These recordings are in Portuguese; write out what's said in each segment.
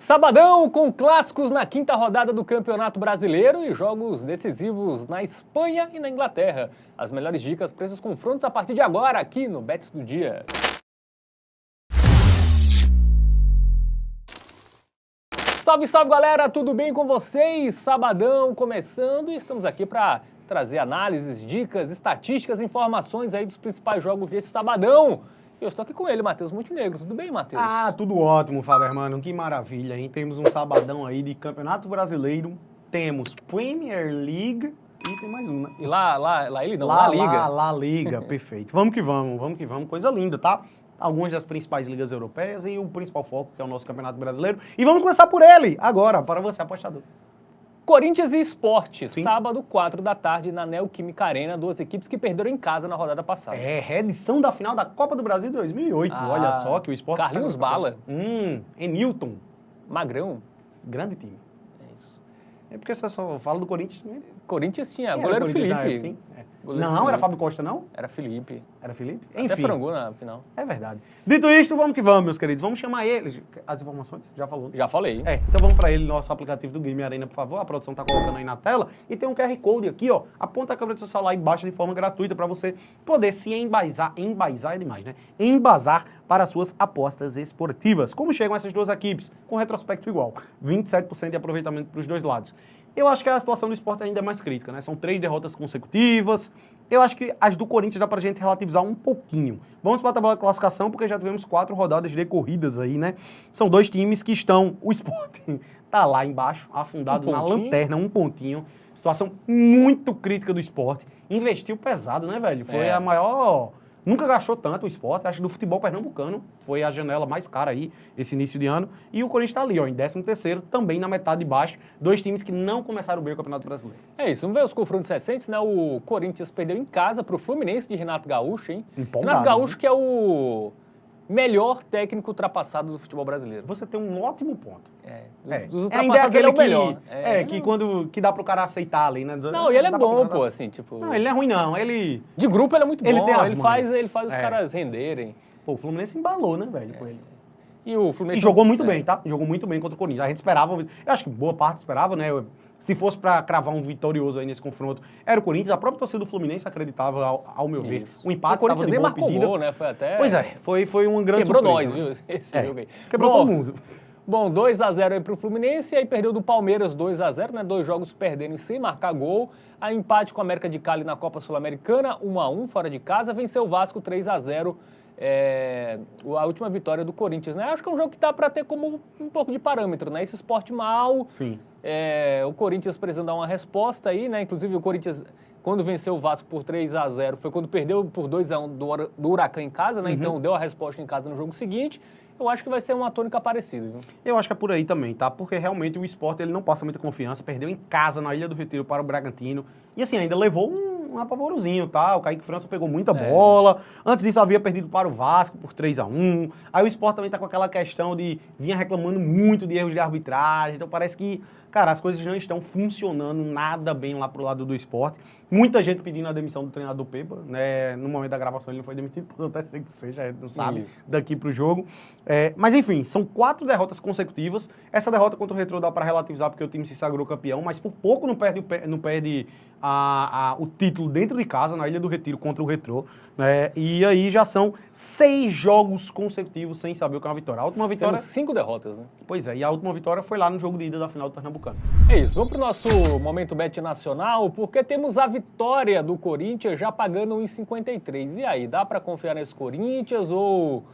Sabadão com clássicos na quinta rodada do Campeonato Brasileiro e jogos decisivos na Espanha e na Inglaterra. As melhores dicas para esses confrontos a partir de agora aqui no Bets do Dia. Salve, salve galera, tudo bem com vocês? Sabadão começando e estamos aqui para trazer análises, dicas, estatísticas, informações aí dos principais jogos desse sabadão. Eu estou aqui com ele, Matheus Montenegro. Tudo bem, Matheus? Ah, tudo ótimo, Fabermano. Que maravilha, hein? Temos um sabadão aí de Campeonato Brasileiro, temos Premier League e tem mais um, né? E lá ele não, La Liga. La Liga, perfeito. Vamos que vamos. Coisa linda, tá? Algumas das principais ligas europeias e o principal foco, que é o nosso Campeonato Brasileiro. E vamos começar por ele, agora, para você, apostador. Corinthians e Sport, Sim. sábado, 4 da tarde, na Neoquímica Arena, duas equipes que perderam em casa na rodada passada. É, reedição da final da Copa do Brasil 2008. Olha só que o Sport... Carlinhos Bala. Newton. Magrão. Grande time. É isso. É porque você só fala do Corinthians, né? Corinthians tinha Quem goleiro era o Corinthians na Felipe. época, hein? Goleiro Não, Felipe. era Fábio Costa, não? Era Felipe. Era Felipe? Até Enfim. frangou na final. É verdade. Dito isto, vamos que vamos, meus queridos. Vamos chamar ele. As informações? Já falou? Já falei. Então vamos para ele, nosso aplicativo do Game Arena, por favor. A produção tá colocando aí na tela. E tem um QR Code aqui, ó. Aponta a câmera do seu celular e baixa de forma gratuita para você poder se embasar é demais, né? Embasar para as suas apostas esportivas. Como chegam essas duas equipes? Com retrospecto igual. 27% de aproveitamento para os dois lados. Eu acho que a situação do Sport ainda é mais crítica, né? São 3 derrotas consecutivas. Eu acho que as do Corinthians dá pra gente relativizar um pouquinho. Vamos para a tabela de classificação, porque já tivemos 4 rodadas decorridas aí, né? São 2 times que estão... O Sport tá lá embaixo, afundado na lanterna, um pontinho. Situação muito crítica do Sport. Investiu pesado, né, velho? Foi a maior... Nunca gastou tanto o Sport, acho que do futebol pernambucano, foi a janela mais cara aí, esse início de ano. E o Corinthians tá ali, ó, em 13º, também na metade de baixo. 2 times que não começaram bem o Campeonato Brasileiro. É isso, vamos ver os confrontos recentes, né? O Corinthians perdeu em casa pro Fluminense de Renato Gaúcho, hein? Empolgado, Renato Gaúcho né? que é o melhor técnico ultrapassado do futebol brasileiro. Você tem um ótimo ponto. Dos Ainda é ultrapassados ele é o melhor. que dá pro cara aceitar ali, né? Não, e ele é bom, pô, assim, tipo... Não, ele não é ruim, não. Ele... De grupo ele é muito bom, Ele tem as ele manhas. faz os caras renderem. Pô, o Fluminense embalou, né, velho, com ele. E o Fluminense... E jogou muito bem, tá? Jogou muito bem contra o Corinthians. A gente esperava, eu acho que boa parte esperava, né? Se fosse pra cravar um vitorioso aí nesse confronto, era o Corinthians. A própria torcida do Fluminense acreditava, ao meu ver. Isso. O empate O Corinthians nem marcou gol, né? Foi até... Pois é, foi uma grande Quebrou surpresa, nós, né? viu? Esse jogo aí. Quebrou todo mundo. Bom, 2-0 aí pro Fluminense, aí perdeu do Palmeiras 2-0, né? 2 jogos perdendo e sem marcar gol. Aí empate com a América de Cali na Copa Sul-Americana, 1-1 fora de casa, venceu o Vasco 3-0. A última vitória do Corinthians, né? Acho que é um jogo que dá para ter como um pouco de parâmetro, né? Esse Sport mal, Sim. O Corinthians precisando dar uma resposta aí, né? Inclusive o Corinthians, quando venceu o Vasco por 3-0, foi quando perdeu por 2-1 do Huracan em casa, né? Então deu a resposta em casa no jogo seguinte. Eu acho que vai ser uma tônica parecida, viu? Eu acho que é por aí também, tá? Porque realmente o Sport ele não passa muita confiança, perdeu em casa na Ilha do Retiro para o Bragantino e assim, ainda levou um apavorozinho, tá? O Kaique França pegou muita bola, antes disso havia perdido para o Vasco por 3-1, aí o Sport também tá com aquela questão de vinha reclamando muito de erros de arbitragem, então parece que, cara, as coisas não estão funcionando nada bem lá pro lado do Sport. Muita gente pedindo a demissão do treinador Pepa, né? No momento da gravação ele não foi demitido, pode até ser que seja, a gente não sabe Isso. daqui pro jogo. Mas enfim, são 4 derrotas consecutivas. Essa derrota contra o Retrô dá para relativizar porque o time se sagrou campeão, mas por pouco não perde o título dentro de casa, na Ilha do Retiro, contra o Retrô. Né? E aí já são 6 jogos consecutivos sem saber o que é uma vitória. A última vitória... Temos 5 derrotas, né? Pois é, e a última vitória foi lá no jogo de ida da final do Pernambucano. É isso, vamos pro nosso Momento Bet Nacional, porque temos a vitória do Corinthians já pagando 1,53. E aí, dá para confiar nesse Corinthians ou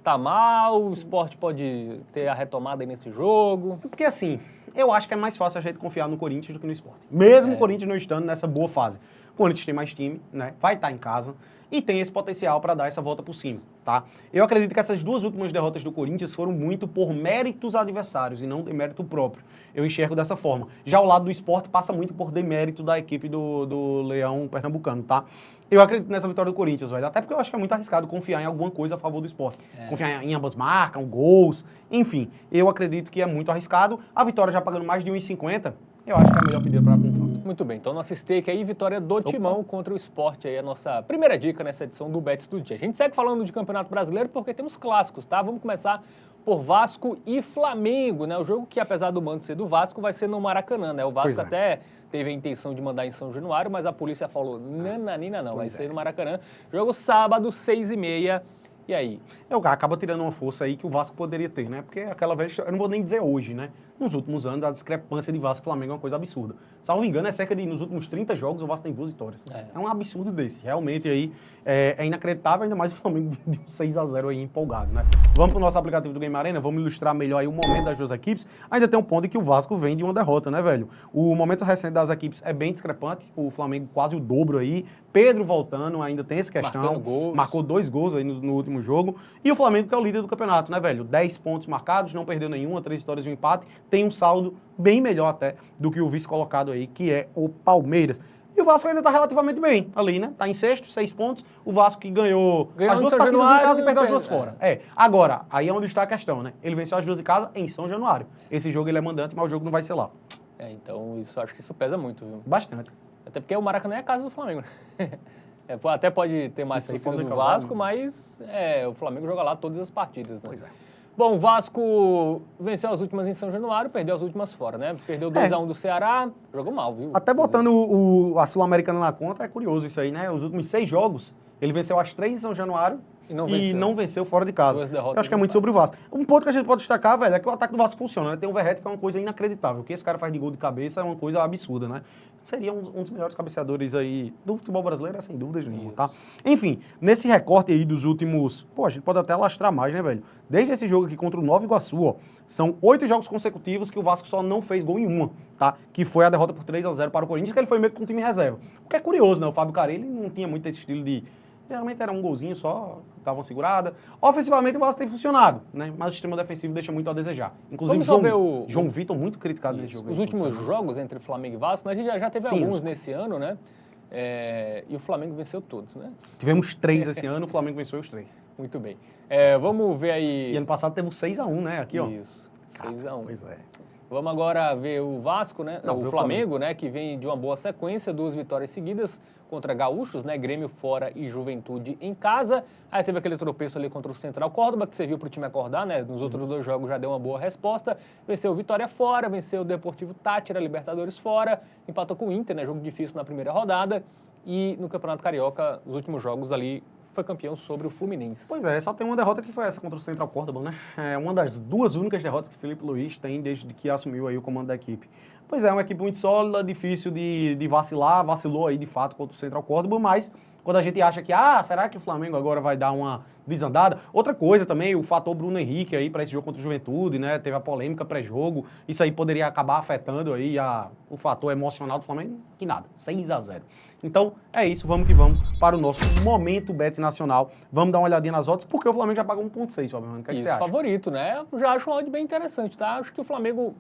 tá mal? O Sport pode ter a retomada aí nesse jogo? Porque assim, eu acho que é mais fácil a gente confiar no Corinthians do que no Sport. Mesmo o Corinthians não estando nessa boa fase. O Corinthians tem mais time, né? Vai estar em casa e tem esse potencial para dar essa volta por cima, tá? Eu acredito que essas 2 últimas derrotas do Corinthians foram muito por méritos adversários e não demérito próprio. Eu enxergo dessa forma. Já o lado do Sport passa muito por demérito da equipe do Leão Pernambucano, tá? Eu acredito nessa vitória do Corinthians, velho. Até porque eu acho que é muito arriscado confiar em alguma coisa a favor do Sport. Confiar em ambas marcas, gols, enfim. Eu acredito que é muito arriscado. A vitória já pagando mais de 1,50, eu acho que é a melhor pedida para confronto. Muito bem, então nosso stake aí, vitória do Timão contra o Sport aí, a nossa primeira dica nessa edição do Bets do Dia. A gente segue falando de Campeonato Brasileiro porque temos clássicos, tá? Vamos começar por Vasco e Flamengo, né? O jogo que, apesar do mando ser do Vasco, vai ser no Maracanã, né? O Vasco até teve a intenção de mandar em São Januário, mas a polícia falou, nananina não, vai ser no Maracanã. Jogo sábado, 6h30. E aí? O cara acaba tirando uma força aí que o Vasco poderia ter, né? Porque aquela vez, eu não vou nem dizer hoje, né? Nos últimos anos, a discrepância de Vasco e Flamengo é uma coisa absurda. Salvo engano, é cerca de, nos últimos 30 jogos, o Vasco tem 2 vitórias. É um absurdo desse. Realmente aí é inacreditável, ainda mais o Flamengo de 6-0 aí empolgado, né? Vamos pro nosso aplicativo do Game Arena, vamos ilustrar melhor aí o momento das duas equipes. Ainda tem um ponto em que o Vasco vem de uma derrota, né, velho? O momento recente das equipes é bem discrepante. O Flamengo quase o dobro aí. Pedro voltando, ainda tem essa questão. Marcou 2 gols aí no último jogo. E o Flamengo que é o líder do campeonato, né, velho? 10 pontos marcados, não perdeu nenhuma, 3 vitórias e um empate. Tem um saldo bem melhor até do que o vice colocado aí, que é o Palmeiras. E o Vasco ainda tá relativamente bem ali, né? Tá em sexto, 6 pontos. O Vasco que ganhou as 2 partidas em casa e perdeu as 2 fora. Agora, aí é onde está a questão, né? Ele venceu as 2 em casa em São Januário. Esse jogo ele é mandante, mas o jogo não vai ser lá. Então acho que isso pesa muito, viu? Bastante. Até porque o Maracanã é a casa do Flamengo, né? Até pode ter mais torcida do Vasco, mas o Flamengo joga lá todas as partidas, né? Pois é. Bom, o Vasco venceu as últimas em São Januário, perdeu as últimas fora, né? Perdeu 2-1 do Ceará, jogou mal, viu? Até botando a Sul-Americana na conta, é curioso isso aí, né? Os últimos 6 jogos, ele venceu as 3 em São Januário e não venceu fora de casa. Eu acho que é muito sobre o Vasco. Um ponto que a gente pode destacar, velho, é que o ataque do Vasco funciona, né? Tem o Verratti, que é uma coisa inacreditável. O que esse cara faz de gol de cabeça é uma coisa absurda, né? Seria um dos melhores cabeceadores aí do futebol brasileiro, sem dúvidas nenhuma, tá? Enfim, nesse recorte aí dos últimos... Pô, a gente pode até lastrar mais, né, velho? Desde esse jogo aqui contra o Nova Iguaçu, ó, são 8 jogos consecutivos que o Vasco só não fez gol em uma, tá? Que foi a derrota por 3-0 para o Corinthians, que ele foi meio que com o time reserva. O que é curioso, né? O Fábio Carelli não tinha muito esse estilo de... Geralmente era um golzinho só, dava uma segurada. Ofensivamente o Vasco tem funcionado, né? Mas o sistema defensivo deixa muito a desejar. Inclusive João Vitor muito criticado nesse jogo. Os últimos jogos entre Flamengo e Vasco, né? A gente já teve alguns nesse ano, né? E o Flamengo venceu todos, né? Tivemos 3 esse ano, o Flamengo venceu os 3. Muito bem. Vamos ver aí... E ano passado teve 6-1, né? Aqui, ó. Isso, 6-1. Pois é. Vamos agora ver o Vasco, né? O Flamengo, né? Que vem de uma boa sequência, 2 vitórias seguidas contra gaúchos, né? Grêmio fora e Juventude em casa. Aí teve aquele tropeço ali contra o Central Córdoba, que serviu para o time acordar, né? Nos outros 2 jogos já deu uma boa resposta. Venceu o Vitória fora, venceu o Deportivo Táchira, Libertadores fora. Empatou com o Inter, né? Jogo difícil na primeira rodada. E no Campeonato Carioca, os últimos jogos ali, foi campeão sobre o Fluminense. Pois é, só tem uma derrota que foi essa contra o Central Córdoba, né? É uma das 2 únicas derrotas que Felipe Luiz tem desde que assumiu aí o comando da equipe. Pois é, uma equipe muito sólida, difícil de vacilar, vacilou aí de fato contra o Central Córdoba, mas quando a gente acha que, será que o Flamengo agora vai dar uma desandada? Outra coisa também, o fator Bruno Henrique aí para esse jogo contra o Juventude, né? Teve a polêmica pré-jogo, isso aí poderia acabar afetando aí o fator emocional do Flamengo, que nada, 6-0. Então, é isso, vamos que vamos para o nosso momento Bet Nacional. Vamos dar uma olhadinha nas odds, porque o Flamengo já pagou 1,6, Fabiano. O que é que você acha? Favorito, né? Eu já acho um odd bem interessante, tá? Acho que o Flamengo...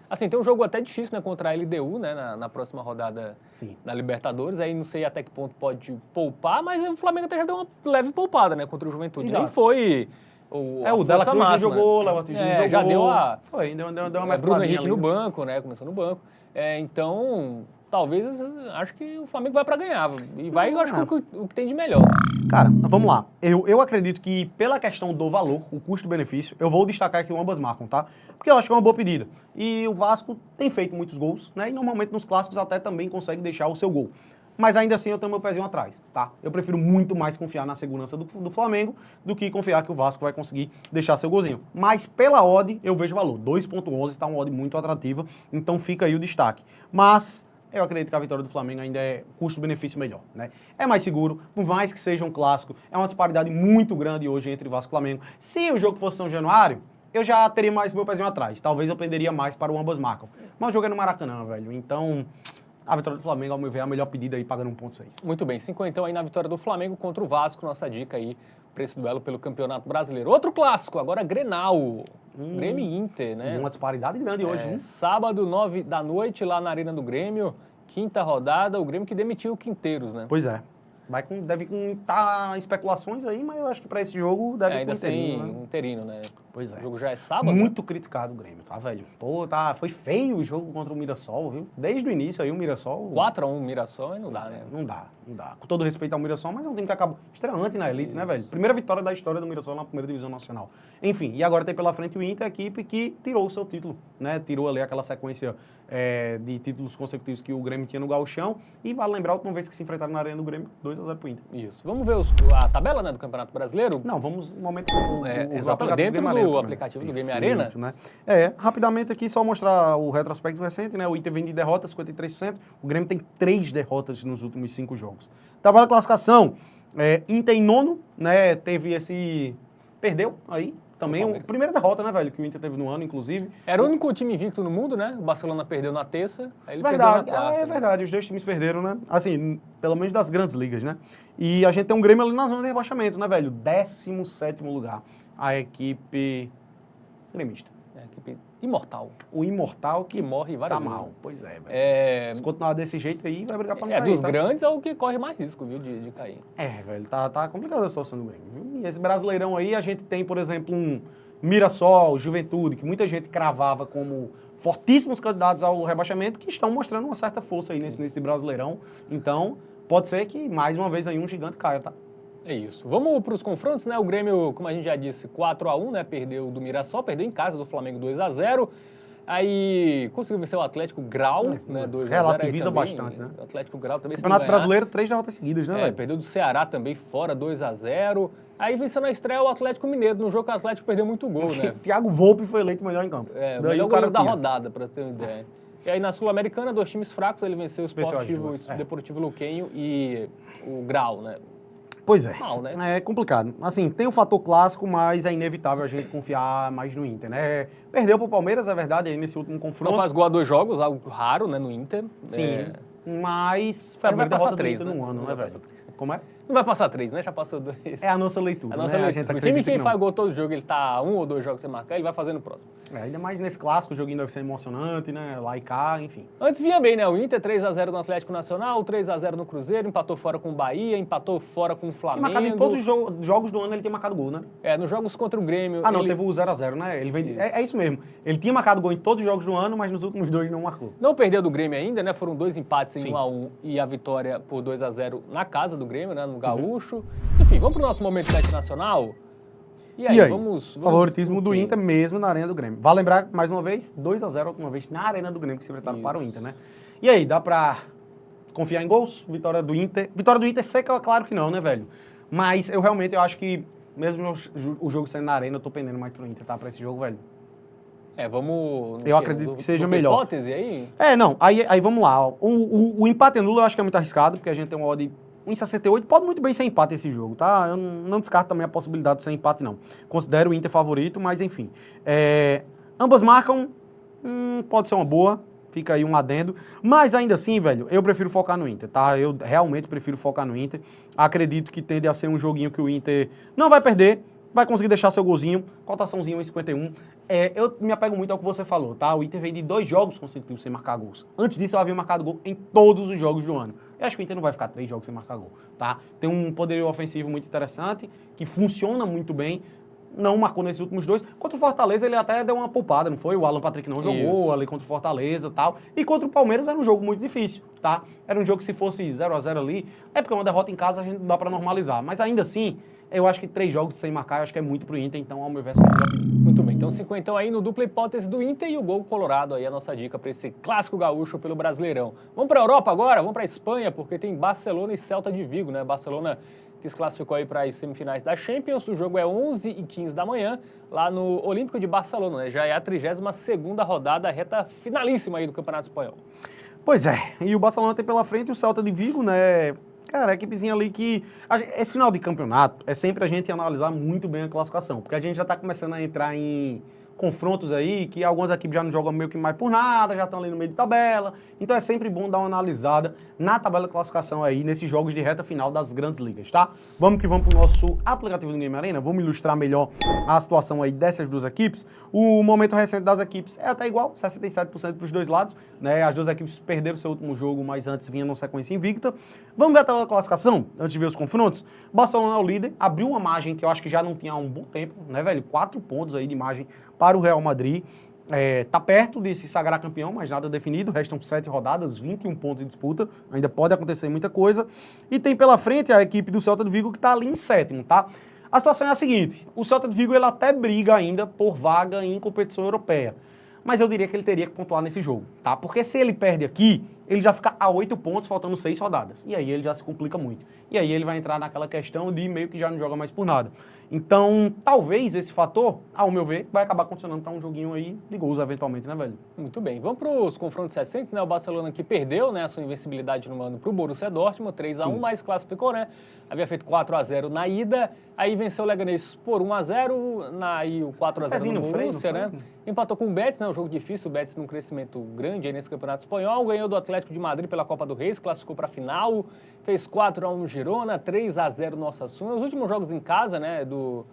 Assim, tem um jogo até difícil, né? Contra a LDU, né? Na próxima rodada da Libertadores. Aí não sei até que ponto pode poupar, mas o Flamengo até já deu uma leve poupada, né? Contra o Juventude. Nem foi... O Della Cruz já jogou, Léo Ortiz jogou. Já deu deu uma mescladinha. Bruno Henrique no banco, né? Começou no banco. Então... Talvez, acho que o Flamengo vai para ganhar. E vai, eu acho que o que tem de melhor. Cara, vamos lá. Eu acredito que pela questão do valor, o custo-benefício, eu vou destacar que ambas marcam, tá? Porque eu acho que é uma boa pedida. E o Vasco tem feito muitos gols, né? E normalmente nos clássicos até também consegue deixar o seu gol. Mas ainda assim eu tenho meu pezinho atrás, tá? Eu prefiro muito mais confiar na segurança do Flamengo do que confiar que o Vasco vai conseguir deixar seu golzinho. Mas pela odd eu vejo valor. 2,11 está uma odd muito atrativa, então fica aí o destaque. Mas... eu acredito que a vitória do Flamengo ainda é custo-benefício melhor, né? É mais seguro, por mais que seja um clássico, é uma disparidade muito grande hoje entre Vasco e Flamengo. Se o jogo fosse São Januário, eu já teria mais meu pezinho atrás. Talvez eu penderia mais para o ambas marcam. Mas o jogo é no Maracanã, velho. Então, a vitória do Flamengo, ao meu ver, é a melhor pedida aí, pagando 1,6. Muito bem, 5 então aí na vitória do Flamengo contra o Vasco, nossa dica aí para esse duelo pelo Campeonato Brasileiro. Outro clássico, agora Grenal. Grêmio e Inter, né? Uma disparidade grande hoje, viu? Sábado, 9 da noite, lá na Arena do Grêmio. Quinta rodada, o Grêmio que demitiu o Quinteiros, né? Pois é. Deve estar especulações aí, mas eu acho que para esse jogo deve ainda sem interino, né? Pois é. O jogo já é sábado, Muito criticado o Grêmio, tá, velho? Pô, foi feio o jogo contra o Mirassol, viu? Desde o início aí o Mirassol... 4-1 Mirassol, aí não dá, né? Não dá. Com todo respeito ao Mirassol, mas é um time que acabou estreante na elite, né, velho? Primeira vitória da história do Mirassol na primeira divisão nacional. Enfim, e agora tem pela frente o Inter, a equipe que tirou o seu título, né? Tirou ali aquela sequência de títulos consecutivos que o Grêmio tinha no Gauchão. E vale lembrar a última vez que se enfrentaram na Arena do Grêmio, 2-0 pro Inter. Isso. Vamos ver a tabela, né, do Campeonato Brasileiro? Não, vamos no momento exatamente, dentro do aplicativo do Game Arena. Né? Rapidamente aqui, só mostrar o retrospecto recente, né? O Inter vem de derrotas, 53%. O Grêmio tem 3 derrotas nos últimos 5 jogos. Tabela de classificação, Inter em nono, né? Teve esse... Perdeu aí também. Primeira derrota, né, velho? Que o Inter teve no ano, inclusive. Era o único time invicto no mundo, né? O Barcelona perdeu na terça, aí ele verdade, perdeu na quarta. É verdade, os dois times perderam, né? Assim, pelo menos das grandes ligas, né? E a gente tem um Grêmio ali na zona de rebaixamento, né, velho? 17º lugar. A equipe gremista. É a equipe imortal. O imortal que morre várias vezes. mal. Pois velho. Se continuar desse jeito aí, vai brigar pra não cair. Dos grandes é o que corre mais risco, viu, de cair. Velho, tá complicada a situação do Grêmio, viu? E esse Brasileirão aí, a gente tem, por exemplo, um Mirassol, Juventude, que muita gente cravava como fortíssimos candidatos ao rebaixamento, que estão mostrando uma certa força aí nesse de Brasileirão. Então, pode ser que, mais uma vez, aí um gigante caia, tá? É isso. Vamos para os confrontos, né? O Grêmio, como a gente já disse, 4-1, né? Perdeu do Mirassol, perdeu em casa do Flamengo 2-0. Aí conseguiu vencer o Atlético Grau, né? 2-0. Relativiza bastante, né? O Atlético Grau também. Campeonato Brasileiro, 3 derrotas seguidas, né, velho? Perdeu do Ceará também fora, 2-0. Aí venceu na estreia o Atlético Mineiro, no jogo que o Atlético perdeu muito gol, né? Thiago Volpe foi eleito melhor em campo. O melhor goleiro da rodada, para ter uma ideia. E aí na Sul-Americana, 2 times fracos, ele venceu o Deportivo Luquenho e o Grau, né? Pois é. Mal, né? É complicado. Assim, tem o fator clássico, mas é inevitável a gente confiar mais no Inter, né? Perdeu pro Palmeiras, é verdade, aí nesse último confronto. Não faz gol a 2 jogos, algo raro, né, no Inter. Sim, mas foi a primeira derrota do Inter no ano, né, velho? Como é? Não vai passar 3, né? Já passou 2. É a nossa leitura, a nossa leitura. O time que faz gol todo jogo, ele tá 1 ou 2 jogos sem marcar, ele vai fazer no próximo. Ainda mais nesse clássico, o joguinho deve ser emocionante, né? Lá e cá, enfim. Antes vinha bem, né? O Inter 3-0 no Atlético Nacional, 3-0 no Cruzeiro, empatou fora com o Bahia, empatou fora com o Flamengo. Marcado em todos os jogos do ano ele tinha marcado gol, né? Nos jogos contra o Grêmio... Teve o 0-0, né? Ele vem... É isso mesmo. Ele tinha marcado gol em todos os jogos do ano, mas nos últimos 2 não marcou. Não perdeu do Grêmio ainda, né? Foram 2 empates em 1-1 e a vitória por 2-0 na casa do Grêmio, né? No Gaúcho. Enfim, vamos pro nosso momento bet nacional? E aí, vamos favoritismo do Inter mesmo na Arena do Grêmio. Vale lembrar, mais uma vez, 2-0 a última vez na Arena do Grêmio, que se enfrentaram para o Inter, né? E aí, dá pra confiar em gols? Vitória do Inter. Vitória do Inter seca, claro que não, né, velho? Mas eu realmente acho que, mesmo o jogo sendo na Arena, eu tô pendendo mais pro Inter, tá? Pra esse jogo, velho. Vamos... Eu acredito que seja melhor. Hipótese aí? Aí vamos lá. O empate nulo eu acho que é muito arriscado, porque a gente tem uma odd 1,68, pode muito bem ser empate esse jogo, tá? Eu não descarto também a possibilidade de ser empate, não. Considero o Inter favorito, mas enfim. Ambas marcam, pode ser uma boa, fica aí um adendo. Mas ainda assim, velho, eu prefiro focar no Inter, tá? Eu realmente prefiro focar no Inter. Acredito que tende a ser um joguinho que o Inter não vai perder, vai conseguir deixar seu golzinho, cotaçãozinho 1,51. Eu me apego muito ao que você falou, tá? O Inter veio de 2 jogos consecutivos sem marcar gols. Antes disso, eu havia marcado gol em todos os jogos do ano. Eu acho que o Inter não vai ficar 3 jogos sem marcar gol, tá? Tem um poderio ofensivo muito interessante, que funciona muito bem. Não marcou nesses últimos 2. Contra o Fortaleza, ele até deu uma poupada, não foi? O Alan Patrick não jogou ali contra o Fortaleza e tal. E contra o Palmeiras era um jogo muito difícil, tá? Era um jogo que se fosse 0-0 ali, porque uma derrota em casa a gente não dá pra normalizar. Mas ainda assim, eu acho que 3 jogos sem marcar, eu acho que é muito pro Inter, então ao meu ver, muito bem, então 50 aí no dupla hipótese do Inter e o gol colorado aí, a nossa dica para esse clássico gaúcho pelo Brasileirão. Vamos para a Europa agora? Vamos para a Espanha, porque tem Barcelona e Celta de Vigo, né? Barcelona que se classificou aí para as semifinais da Champions, o jogo é 11h15 da manhã, lá no Olímpico de Barcelona, né? Já é a 32ª rodada, reta finalíssima aí do Campeonato Espanhol. Pois é, e o Barcelona tem pela frente o Celta de Vigo, né? Cara, a equipezinha ali que... Esse final de campeonato é sempre a gente analisar muito bem a classificação, porque a gente já está começando a entrar em confrontos aí, que algumas equipes já não jogam meio que mais por nada, já estão ali no meio de tabela. Então é sempre bom dar uma analisada na tabela de classificação aí, nesses jogos de reta final das grandes ligas, tá? Vamos que vamos pro nosso aplicativo do Game Arena, vamos ilustrar melhor a situação aí dessas duas equipes. O momento recente das equipes é até igual, 67% para os dois lados, né? As duas equipes perderam seu último jogo, mas antes vinha numa sequência invicta. Vamos ver a tabela de classificação, antes de ver os confrontos. Barcelona é o líder, abriu uma margem que eu acho que já não tinha há um bom tempo, né, velho? 4 pontos aí de margem para o Real Madrid. Tá perto de se sagrar campeão, mas nada definido. Restam 7 rodadas, 21 pontos em disputa. Ainda pode acontecer muita coisa. E tem pela frente a equipe do Celta de Vigo que está ali em 7º, tá? A situação é a seguinte. O Celta de Vigo ele até briga ainda por vaga em competição europeia. Mas eu diria que ele teria que pontuar nesse jogo, tá? Porque se ele perde aqui, ele já fica a 8 pontos, faltando 6 rodadas. E aí ele já se complica muito. E aí ele vai entrar naquela questão de meio que já não joga mais por nada. Então, talvez esse fator, ao meu ver, vai acabar condicionando para um joguinho aí de gols, eventualmente, né, velho? Muito bem. Vamos para os confrontos recentes, né? O Barcelona que perdeu, né, a sua invencibilidade no mano para o Borussia Dortmund, 3-1, mas classificou, né? Havia feito 4-0 na ida, aí venceu o Leganés por 1-0, aí o 4-0 no Borussia, né? Empatou com o Betis, né? Um jogo difícil, o Betis num crescimento grande aí nesse Campeonato Espanhol, ganhou do Atlético de Madrid pela Copa do Rei, se classificou para a final, fez 4-1 no Girona, 3-0 no Osasuna. Os últimos jogos em casa, né, do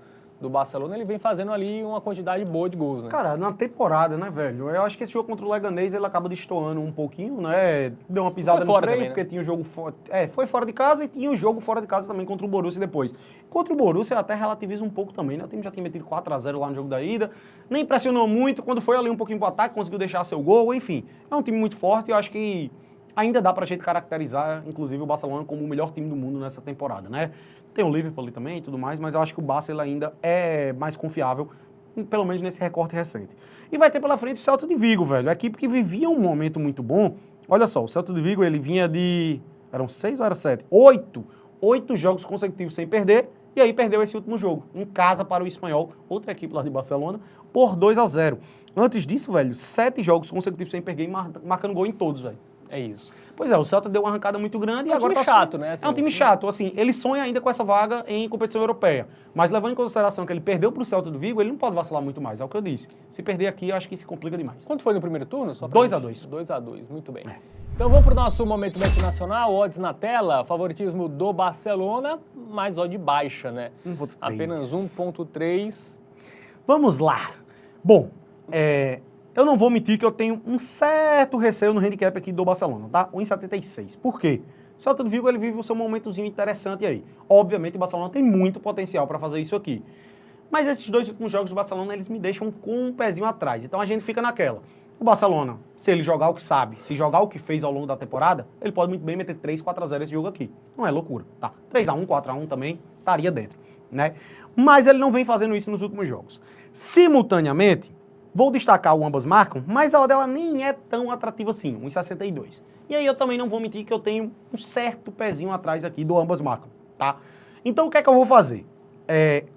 Barcelona, ele vem fazendo ali uma quantidade boa de gols, né? Cara, na temporada, né, velho? Eu acho que esse jogo contra o Leganés, ele acaba destoando um pouquinho, né? Deu uma pisada no freio, também, né? Porque tinha o jogo... foi fora de casa e tinha o jogo fora de casa também contra o Borussia depois. Contra o Borussia, até relativiza um pouco também, né? O time já tinha metido 4-0 lá no jogo da ida, nem impressionou muito, quando foi ali um pouquinho pro ataque, conseguiu deixar seu gol, enfim. É um time muito forte e eu acho que ainda dá pra gente caracterizar, inclusive, o Barcelona como o melhor time do mundo nessa temporada, né? Tem o Liverpool ali também e tudo mais, mas eu acho que o Barça ele ainda é mais confiável, pelo menos nesse recorte recente. E vai ter pela frente o Celta de Vigo, velho. A equipe que vivia um momento muito bom. Olha só, o Celta de Vigo, ele vinha de... Eram 6 ou era 7? 8 jogos consecutivos sem perder, e aí perdeu esse último jogo, em casa para o Espanhol, outra equipe lá de Barcelona, por 2-0. Antes disso, velho, 7 jogos consecutivos sem perder e marcando gol em todos, velho. É isso. Pois é, o Celta deu uma arrancada muito grande e agora tá chato, né? Assim, é um time chato, assim, ele sonha ainda com essa vaga em competição europeia, mas levando em consideração que ele perdeu para o Celta do Vigo, ele não pode vacilar muito mais, é o que eu disse. Se perder aqui, eu acho que se complica demais. Quanto foi no primeiro turno? 2-2. 2-2, muito bem. Então vamos para o nosso momento bet nacional, odds na tela, favoritismo do Barcelona, mas odd baixa, né? 1.3. Apenas 1.3. Vamos lá. Bom, eu não vou mentir que eu tenho um certo receio no handicap aqui do Barcelona, tá? 1,76. Por quê? O Celta de Vigo, ele vive o seu momentozinho interessante aí. Obviamente, o Barcelona tem muito potencial para fazer isso aqui. Mas esses 2 últimos jogos do Barcelona, eles me deixam com um pezinho atrás. Então a gente fica naquela. O Barcelona, se ele jogar o que sabe, se jogar o que fez ao longo da temporada, ele pode muito bem meter 3-4-0 esse jogo aqui. Não é loucura, tá? 3-1, 4-1 também estaria dentro, né? Mas ele não vem fazendo isso nos últimos jogos. Simultaneamente, vou destacar o ambas marcam, mas a odd dela nem é tão atrativa assim, 1,62. E aí eu também não vou mentir que eu tenho um certo pezinho atrás aqui do ambas marcam, tá? Então o que é que eu vou fazer?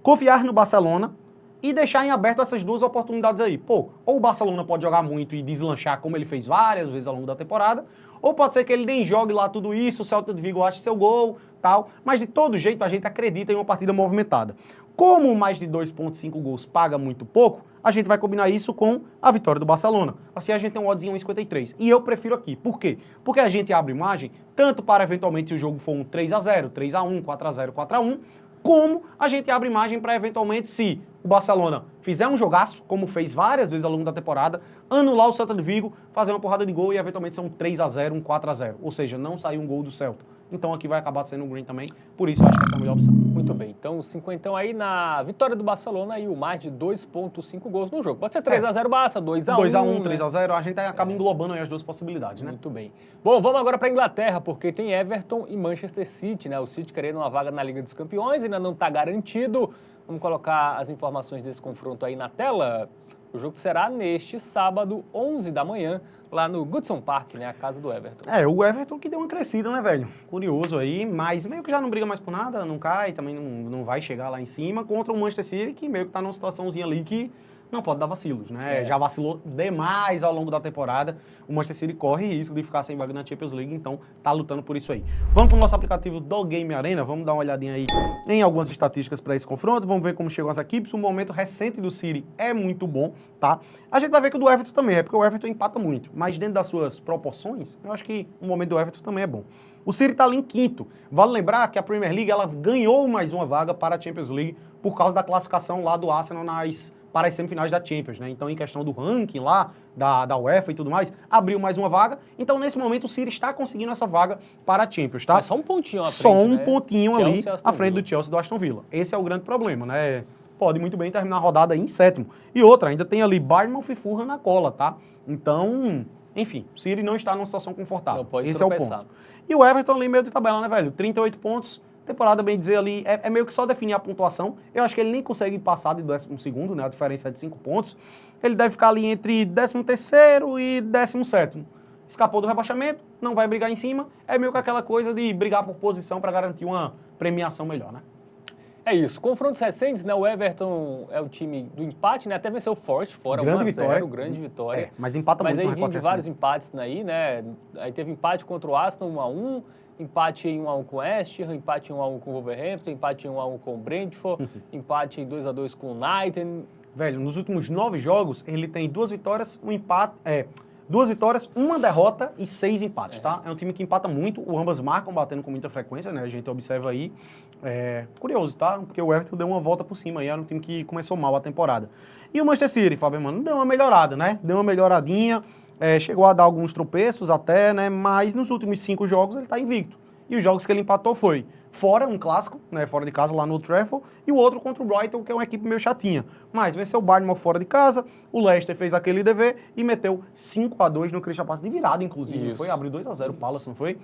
Confiar no Barcelona e deixar em aberto essas duas oportunidades aí. Pô, ou o Barcelona pode jogar muito e deslanchar como ele fez várias vezes ao longo da temporada, ou pode ser que ele nem jogue lá tudo isso, o Celta de Vigo ache seu gol, tal. Mas de todo jeito a gente acredita em uma partida movimentada. Como mais de 2,5 gols paga muito pouco, a gente vai combinar isso com a vitória do Barcelona. Assim a gente tem um oddzinho 1,53. E eu prefiro aqui. Por quê? Porque a gente abre margem tanto para eventualmente se o jogo for um 3-0, 3-1, 4-0, 4-1, como a gente abre margem para eventualmente se o Barcelona fizer um jogaço, como fez várias vezes ao longo da temporada, anular o Celta de Vigo, fazer uma porrada de gol e eventualmente ser um 3-0, um 4-0. Ou seja, não sair um gol do Celta. Então aqui vai acabar sendo um green também, por isso eu acho que essa é a melhor opção. Muito bem, então 50 aí na vitória do Barcelona e o mais de 2,5 gols no jogo. Pode ser 3-0 Barça, 2-1. 2-1, 3-0, a gente acaba englobando aí as duas possibilidades, né? Muito bem. Bom, vamos agora para a Inglaterra, porque tem Everton e Manchester City, né? O City querendo uma vaga na Liga dos Campeões, ainda não está garantido. Vamos colocar as informações desse confronto aí na tela. O jogo será neste sábado, 11 da manhã, lá no Goodson Park, né, a casa do Everton. O Everton que deu uma crescida, né, velho? Curioso aí, mas meio que já não briga mais por nada, não cai, também não vai chegar lá em cima, contra o Manchester City, que meio que tá numa situaçãozinha ali que não pode dar vacilos, né? Já vacilou demais ao longo da temporada. O Manchester City corre risco de ficar sem vaga na Champions League, então tá lutando por isso aí. Vamos pro nosso aplicativo do Game Arena, vamos dar uma olhadinha aí em algumas estatísticas para esse confronto, vamos ver como chegam as equipes. O momento recente do City é muito bom, tá? A gente vai ver que o do Everton também é, porque o Everton empata muito, mas dentro das suas proporções, eu acho que o momento do Everton também é bom. O City tá ali em quinto. Vale lembrar que a Premier League, ela ganhou mais uma vaga para a Champions League por causa da classificação lá do Arsenal para as semifinais da Champions, né? Então, em questão do ranking lá, da UEFA e tudo mais, abriu mais uma vaga. Então, nesse momento, o City está conseguindo essa vaga para a Champions, tá? Mas só um pontinho à frente, Só um né? pontinho ali Chelsea e Aston à frente Villa. do Chelsea e do Aston Villa. Esse é o grande problema, né? Pode muito bem terminar a rodada aí em sétimo. E outra, ainda tem ali Bournemouth e Fulham na cola, tá? Então, enfim, o City não está numa situação confortável. Não pode Esse é o tropeçar. ponto. E o Everton ali meio de tabela, né, velho? 38 pontos. Temporada, bem dizer ali, é meio que só definir a pontuação. Eu acho que ele nem consegue passar de 12º, né? A diferença é de 5 pontos. Ele deve ficar ali entre 13º e 17º. Escapou do rebaixamento, não vai brigar em cima. É meio que aquela coisa de brigar por posição para garantir uma premiação melhor, né? É isso. Confrontos recentes, né? O Everton é o time do empate, né? Até venceu o Forte fora, Grande 1-0, vitória. grande vitória. É, mas empata muito Mas aí no vinha de recorte vários recente. empates aí, né? Aí teve empate contra o Arsenal 1-1, empate em 1-1 com o West Ham, empate em 1-1 com o Wolverhampton, empate em 1-1 com o Brentford, empate em 2-2 com o United. Velho, nos últimos 9 jogos, ele tem 2 vitórias, um empate... 2 vitórias, 1 derrota e 6 empates, tá? É um time que empata muito, o ambas marcam, batendo com muita frequência, né? A gente observa aí. Curioso, tá? Porque o Everton deu uma volta por cima aí, era um time que começou mal a temporada. E o Manchester City, Fábio, mano, deu uma melhorada, né? Deu uma melhoradinha, chegou a dar alguns tropeços até, né? Mas nos últimos 5 jogos ele tá invicto. E os jogos que ele empatou foi fora, um clássico, né, fora de casa lá no Old Trafford, e o outro contra o Brighton, que é uma equipe meio chatinha. Mas venceu o Bournemouth fora de casa, o Leicester fez aquele dever e meteu 5-2 no Crystal Palace, de virada, inclusive. Não foi? Abriu 2-0 o Palace, não foi?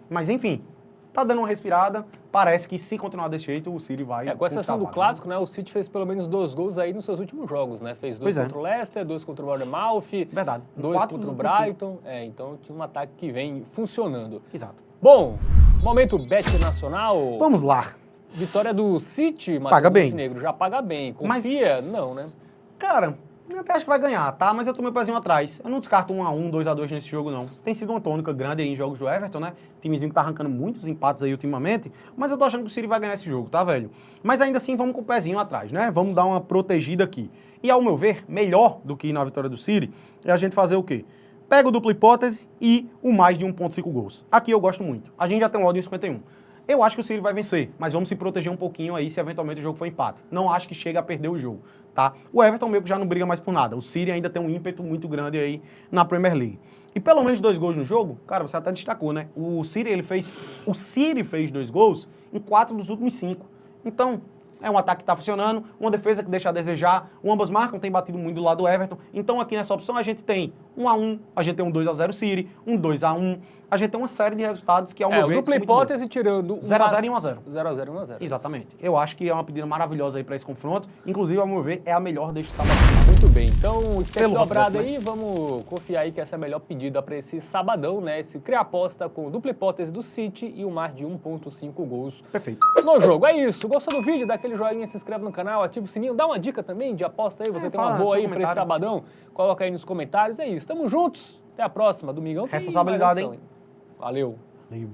Mas enfim, tá dando uma respirada, parece que se continuar desse jeito, o City vai... Com exceção do clássico, né? O City fez pelo menos 2 gols aí nos seus últimos jogos, né? Fez 2 contra o Leicester, 2 contra o Bournemouth, Verdade. 2 contra o Brighton. Então tinha um ataque que vem funcionando. Exato. Bom, momento bet nacional. Vamos lá. Vitória do City, Paga bem. Montenegro, já paga bem. Confia? Não, né? Cara, eu até acho que vai ganhar, tá? Mas eu tomei o pezinho atrás. Eu não descarto 1-1, 2-2 nesse jogo, não. Tem sido uma tônica grande aí em jogos do Everton, né? Timezinho que tá arrancando muitos empates aí ultimamente. Mas eu tô achando que o City vai ganhar esse jogo, tá, velho? Mas ainda assim, vamos com o pezinho atrás, né? Vamos dar uma protegida aqui. E ao meu ver, melhor do que ir na vitória do City é a gente fazer o quê? Pega o dupla hipótese e o mais de 1,5 gols. Aqui eu gosto muito. A gente já tem um ódio em 51. Eu acho que o City vai vencer, mas vamos se proteger um pouquinho aí se eventualmente o jogo for empate. Não acho que chega a perder o jogo, tá? O Everton meio que já não briga mais por nada. O City ainda tem um ímpeto muito grande aí na Premier League. E pelo menos 2 gols no jogo, cara, você até destacou, né? O City fez 2 gols em 4 dos últimos 5. Então, é um ataque que está funcionando, uma defesa que deixa a desejar, ambas marcam, tem batido muito do lado do Everton. Então aqui nessa opção a gente tem 1-1, a gente tem um 2-0 City, um 2-1, a gente tem uma série de resultados que ao meu ver... dupla hipótese tirando... 0-0 e 1-0. 0-0 e 1-0. Exatamente. Eu acho que é uma pedida maravilhosa aí para esse confronto. Inclusive, ao meu ver, é a melhor deste sábado. Muito bem. Então, Selo dobrado Roberto, aí, vamos confiar aí que essa é a melhor pedida para esse sabadão, né? Esse cria-aposta com dupla hipótese do City e o mais de 1,5 gols Perfeito. no jogo. É isso. Gostou do vídeo? Dá aquele joinha, se inscreve no canal, ativa o sininho, dá uma dica também de aposta aí. Você tem uma fala, boa seu aí para esse comentário. sabadão? Coloca aí nos comentários. É isso. Tamo juntos. Até a próxima. Domingão tem Responsabilidade, mais edição, hein? Valeu. Valeu.